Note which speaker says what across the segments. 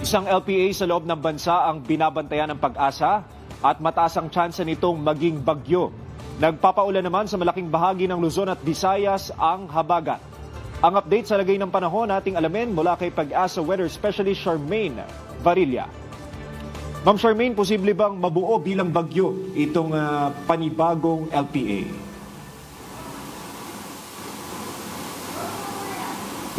Speaker 1: Isang LPA sa loob ng bansa ang binabantayan ng Pag-asa at mataas ang tsansa nitong maging bagyo. Nagpapaulan naman sa malaking bahagi ng Luzon at Visayas ang habagat. Ang update sa lagay ng panahon ating alamin mula kay Pag-asa Weather Specialist Charmaine Varilla. Ma'am Charmaine, posible bang mabuo bilang bagyo itong panibagong LPA?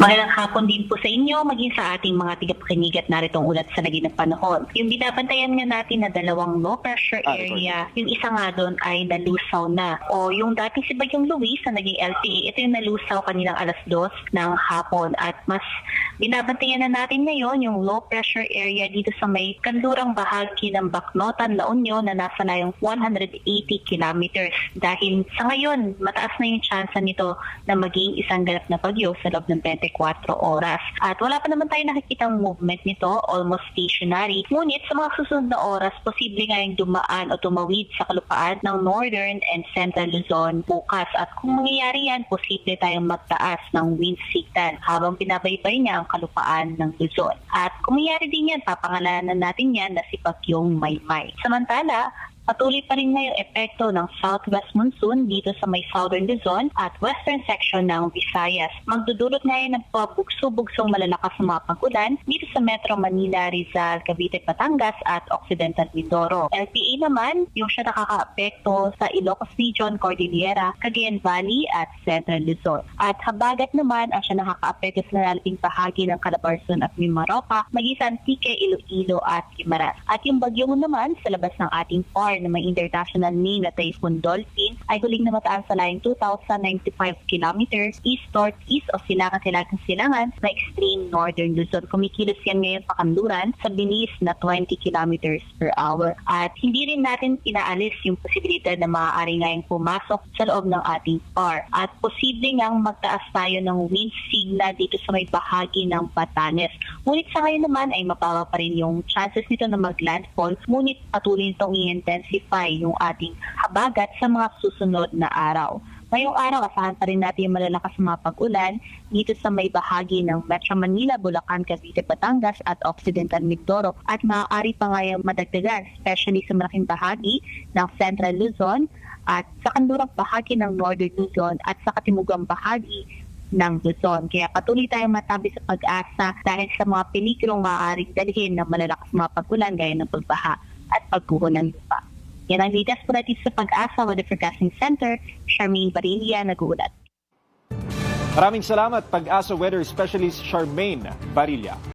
Speaker 2: Magandang hapon din po sa inyo, maging sa ating mga tigapakinig at naritong ulat sa lagi ng panahon. Yung binabantayan nga natin na dalawang low pressure area, yung isa nga doon ay nalusaw na. O yung dati si Bagyong Luis na naging LPA, ito yung nalusaw kanilang 2:00 ng hapon. At mas binabantayan na natin ngayon yung low pressure area dito sa may kanlurang bahagi ng Bacnotan, La Union na nasa layong 180 kilometers. Dahil sa ngayon, mataas na yung chance nito na maging isang ganap na bagyo sa loob ng 24 oras. At wala pa naman tayo nakikitang movement nito, almost stationary. Ngunit sa mga susunod na oras, posible nga yung dumaan o tumawid sa kalupaan ng Northern and Central Luzon bukas. At kung mangyayari yan, posible tayong magtaas ng wind signal habang pinabaybay niya ang kalupaan ng Luzon. At kung mangyayari din yan, papangalanan natin yan na si Bagyong Maymay. Samantala, patuloy pa rin ngayong epekto ng southwest monsoon dito sa may southern Luzon at western section ng Visayas. Magdudulot ngayon ng pabugso-bugsong malalakas na mga pag-ulan dito sa Metro Manila, Rizal, Cavite, Batangas at Occidental Mindoro. LPA naman, yung siya nakaka-apekto sa Ilocos Region, Cordillera, Cagayan Valley at Central Luzon. At habagat naman ang siya nakaka-apekto sa nalating bahagi ng Calabarzon at Mimaropa, magisan Antique, Iloilo at Guimaras. At yung bagyo mo naman sa labas ng ating PAR na may international name na Typhoon Dolphin ay huling na mataan sa layong 2,095 kilometers east-northeast o silangan na extreme northern Luzon. Kumikilos yan ngayon pa kanluran sa bilis na 20 kilometers per hour. At hindi rin natin inaalis yung posibilidad na maaari ngayong pumasok sa loob ng ating PAR. At posible ngang magtaas tayo ng wind signal dito sa may bahagi ng Batanes. Ngunit sa ngayon naman ay mababa pa rin yung chances nito na mag-landfall, ngunit patuloy itong i-intensify yung ating habagat sa mga susunod na araw. Ngayong araw, asahan pa rin natin yung malalakas na mga pag-ulan dito sa may bahagi ng Metro Manila, Bulacan, Cavite, Batangas at Occidental Mindoro at maaari pa ngayong madagdagan, especially sa malaking bahagi ng Central Luzon at sa kanlurang bahagi ng Northern Luzon at sa katimugang bahagi ng Luzon. Kaya patuloy tayong matabi sa Pag-asa dahil sa mga peligrong maaaring dalhin ng malalakas na mga pag-ulan gaya ng pagbaha at pagguho ng lupa. Yan ang latest po natin sa Pag-asa Weather Forecasting Center. Charmaine Varilla, nag-uulat.
Speaker 1: Maraming salamat, Pag-asa Weather Specialist Charmaine Varilla.